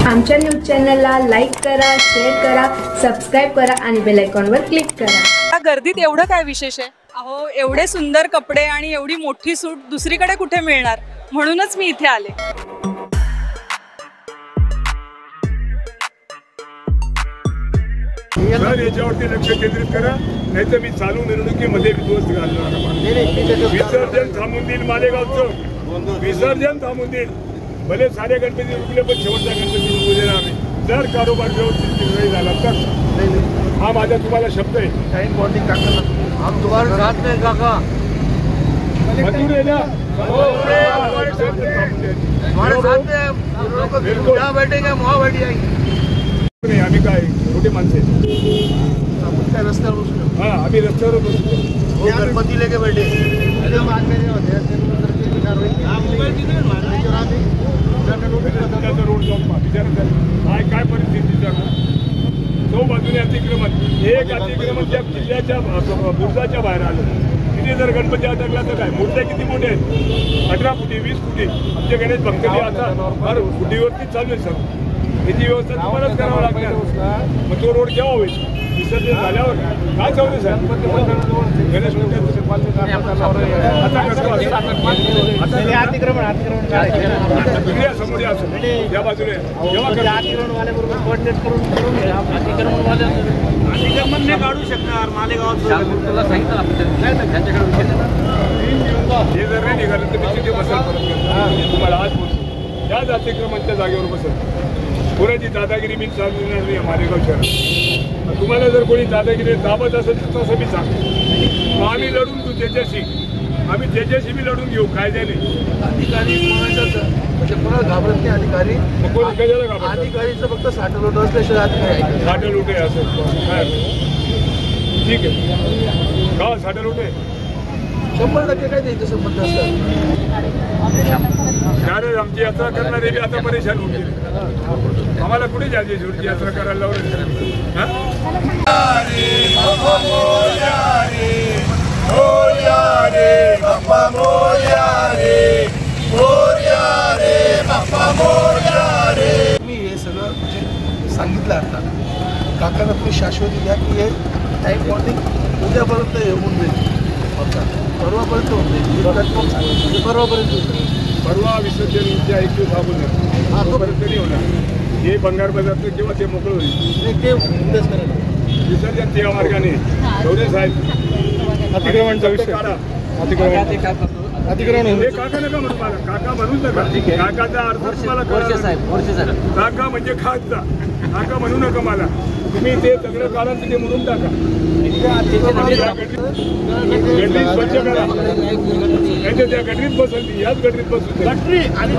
आमच्या न्यूज चॅनलला लाईक करा, शेअर करा, सबस्क्राईब करा आणि बेल आयकॉनवर क्लिक करा। या गर्दीत एवढं काय विशेष आहे? अहो, एवढे सुंदर कपडे आणि एवढी मोठी सूट दुसरीकडे कुठे मिळणार, म्हणूनच मी इथे आले। सर, याच्यावरती लक्ष केंद्रित करा, नाहीतर मी चालू मिरवणुकीमध्ये विध्वस्त घालणार। विसर्जन थांबून देईल, मालेगावचं विसर्जन थांबून देईल। भले सारे गणपती रुकले पण शेवटचा गणपती रुकू देणार नाही जर कारोबार व्यवस्थित झाला तर। हा माझा तुम्हाला शब्द आहे। टाइम बॉन्डिंग काका, हम तुम्हारे साथ में काका, मंजूर है ना? हमारे साथ में जहाँ बैठेंगे वहाँ बैठ जाएंगे। आम्ही काय मोठे माणसे आपण काय रस्त्यावर बसलो? हा, आम्ही रस्त्यावर बसतो। गणपती लेके बैठे रोड जाऊन विचार काय परिस्थिती तो बाजूने अतिक्रमण, एक अतिक्रमण त्या किल्ल्याच्या बुर्जाच्या बाहेर आलं। तिथे जर गणपती अटकला तर काय? मूर्त्या किती मोठ्या आहेत? 18 फुटी 20 फुटी। आमचे गणेश भक्तजी आता हर फुटीवरती चालू आहे सर। त्याची व्यवस्था तुम्हालाच करावं लागणार। मग तो रोड केव्हा होईल? विसर्जन झाल्यावर काय चालू आहे साहेब? गणेश समोर या बाजूने अतिक्रमण नाही काढू शकणार मालेगावात। हे जर नाही निघालं तर मी तिथे बसेल परत तुम्हाला आज बोलतो। त्याच अतिक्रमणच्या जागेवर बसेल। कोणाची दादागिरी मी चालवणार नाही मालेगाव शहरात। तुम्हाला जर कोणी दादागिरी दाबत असेल तर तसं मी सांगतो। आम्ही लढून घेऊ त्याच्याशी, आम्ही त्याच्याशी बी लढून घेऊ कायद्याने। अधिकारी म्हणजे कोणाला घाबरत नाही अधिकारी। अधिकारीचं फक्त साठवलोट असल्याशिवाय अधिकारी साठवलोटे असेल काय ठीक आहे का? साठवलोटे 100% काय द्यायचं संबंध असतात। कारण आमची यात्रा करणारे बी आता परेशान होतील। आम्हाला कुठे जायची शेवटी यात्रा करायला मी हे सगळं सांगितलं आता काकांना तुम्ही शाश्वती द्या की हे टाईम बॉन्डिंग उद्यापर्यंत येऊन जाईल, परवापर्यंत होऊन जाईल, परवा विसर्जन ऐकू थांबून तोपर्यंत नाही होणार। हे बंगार बाजारचं किंवा ते मोकळं होईल। ते उद्याच करायला विसर्जन त्या मार्गाने गौरे साहेब अतिक्रमणचा विषय अतिक्रमण हे काका नका म्हणू मला, काका म्हणून नका। काकाचा अर्थ तुम्हाला काका म्हणजे खासदा, काका म्हणू नका मला। तुम्ही ते सगळं काढा तिथे म्हणून टाका। गटरीत स्वच्छ करा, नाही तर त्या गटरीत बसेल ती, याच गटरीत बसून गटरी आणि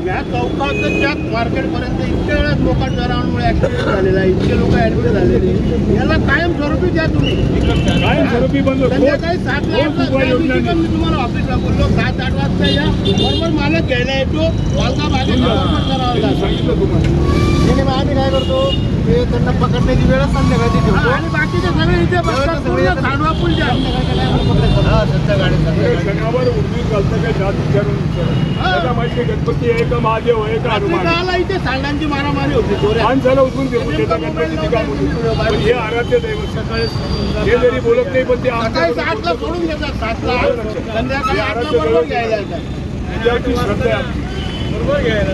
या चौकात त्या मार्केटपर्यंत इतक्या वेळेस लोकांच्या राऊंडमुळे ऍक्सिडेंट झालेला आहे, इतके लोक ऍडमिट झालेले। याला कायमस्वरूपी द्या तुम्ही, कायमस्वरूपी बंद। संध्याकाळी 7 ला मी तुम्हाला ऑफिसला बोललो 7-8 वाजता या, बरोबर मालक घ्यायला येतो, वालका भागे करावं सांगितलं तुम्हाला। आम्ही काय करतो ते त्यांना पकडण्याची वेळ संध्याकाळी ठेवतो आणि बाकीचे सगळे इथे सांडवा पूल त्यांच्या गाडीत शनिवार उर्दू चालतं काय जात विचारून त्याला माहिती गणपती आहे का महादेव आहे का हनुमान। इथे सांडांची मारामारी होती, माणसाला उचलून देतो त्याच्या गणपतीची काम होती। हे आराध्य दैवत सकाळी हे जरी बोलत नाही पण ते 7 ला सोडून देतात, 7 ला संध्याकाळी 8 ला बरोबर घ्यायला येतात। श्रद्धा आहे बरोबर घ्यायला।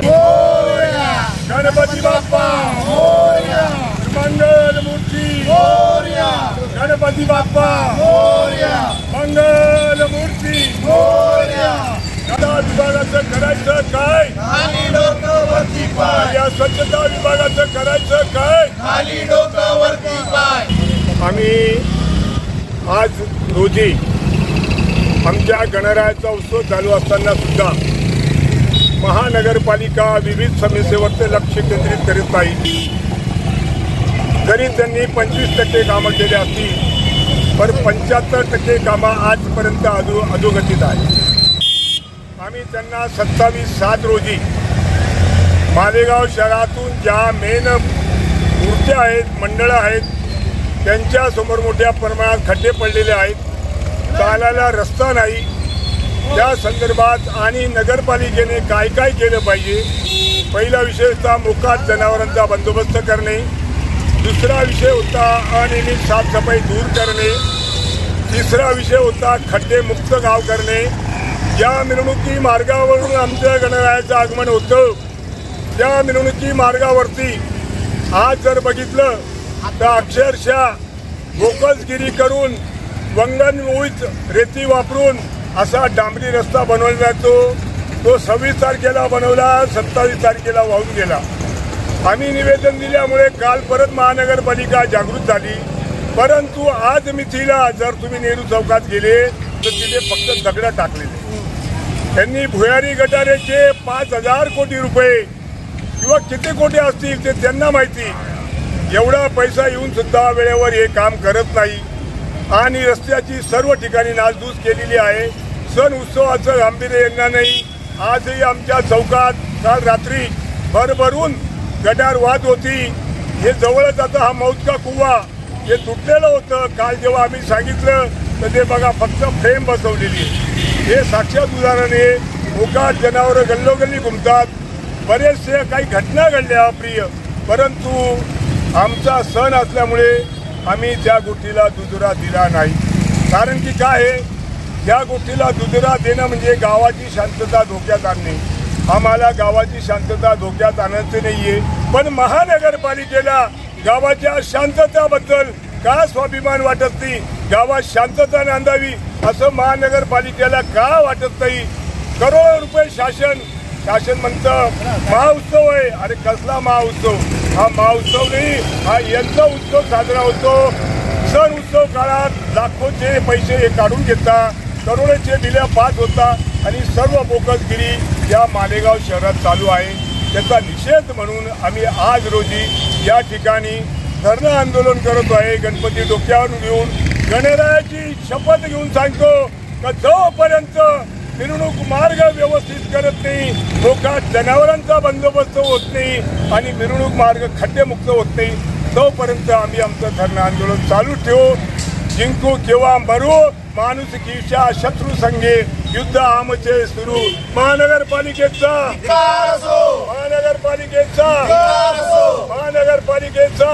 गणपती बाप्पा मोरया, मंगल मूर्ती मोरया, गणपती बाप्पा मोरया, मंगल मूर्ती मोरया। स्वच्छता विभागाचं करायचं काय? खाली डोकं वरती पाय। या स्वच्छता विभागाचं करायचं काय? खाली डोकं वरती पाय। आम्ही आज रोजी आमच्या गणरायाचा उत्सव चालू असताना सुद्धा महानगरपालिका विविध समस्येवरती लक्ष केंद्रित करीत नाही। जरी त्यांनी 25% कामं केली असतील पण 75% कामं आजपर्यंत अधोगतीत आहे। आम्ही त्यांना 27/7 रोजी मालेगाव शहरातून ज्या मेन मूर्त्या आहेत, मंडळं आहेत, त्यांच्यासमोर मोठ्या प्रमाणात खड्डे पडलेले आहेत, चालायला रस्ता नाही, त्या संदर्भात आणि नगरपालिकेने काय काय केलं पाहिजे. पहिला विषय होता मोकाट जनावरांचा बंदोबस्त करणे. दुसरा विषय होता अनियमित साफसफाई दूर करणे. तिसरा विषय होता खड्डे मुक्त गाव करणे. या मिरवणुकी मार्गावरून आमचं गणरायाचं आगमन होतं. त्या मिरवणुकी मार्गावरती आज जर बघितलं तर अक्षरशः बोकसगिरी करून वंगण मुळीच रेती वापरून असा डांबरी रस्ता बनवला जातो. तो 26 तारखेला बनवला, 27 तारखेला वाहून गेला. आम्ही निवेदन दिल्यामुळे काल परत महानगरपालिका जागृत झाली. परंतु आज मिथीला जर तुम्ही नेहरू चौकात गेले तर तिथे फक्त दगड टाकलेले. त्यांनी भुयारी गटारेचे 5,000 कोटी रुपये किंवा किती कोटी असतील ते त्यांना माहिती. एवढा पैसा येऊन सुद्धा वेळेवर हे काम करत नाही आणि रस्त्याची सर्व ठिकाणी नासधूस केलेली आहे. सण उत्सवाचं गांभीर्य यांना नाही. आजही आमच्या चौकात काल रात्री भरभरून गटार वाद होती. हे जवळच आता हा मौत का कुवा हे तुटलेलं होतं. काल जेव्हा आम्ही सांगितलं तर ते बघा फक्त फ्रेम बसवलेली. हे साक्षात उदाहरण आहे. मोकाट जनावरं गल्लोगल्ली घुमतात. बरेचसे काही घटना घडल्या अप्रिय, परंतु आमचा सण असल्यामुळे आम्ही त्या गोष्टीला दुजोरा दिला नाही. कारण की काय आहे, त्या गोष्टीला दुजोरा देणं म्हणजे गावाची शांतता धोक्यात आणणे. आम्हाला गावाची शांतता धोक्यात आणायचे नाहीये, पण महानगरपालिकेला गावाच्या शांतताबद्दल का स्वाभिमान वाटत नाही? गावात शांतता नांदावी असं महानगरपालिकेला का वाटत नाही? करोडो रुपये शासन म्हणतं महाउत्सव आहे. अरे कसला महाउत्सव? हा महाउत्सव नाही, हा यांचा उत्सव साजरा होतो. सण उत्सव काळात लाखोचे पैसे हे काढून घेतात, करोडोचे बिल्या पास होतात आणि सर्व बोकसगिरी या मालेगाव शहरात चालू आहे. त्याचा निषेध म्हणून आम्ही आज रोजी या ठिकाणी धरणं आंदोलन करत आहे. गणपती डोक्यावर घेऊन गणरायाची शपथ घेऊन सांगतो का जोपर्यंत मिरवणूक मार्ग व्यवस्थित करत नाही, मोकाट जनावरांचा बंदोबस्त होत नाही आणि मिरवणूक मार्ग खड्डेमुक्त होत नाही, तोपर्यंत आम्ही आमचं धरणं आंदोलन चालू ठेवू. जिंकू किंवा मरू, माणुसकीच्या शत्रू संगे युद्ध आमचे सुरू. महानगरपालिकेचा महानगरपालिकेचा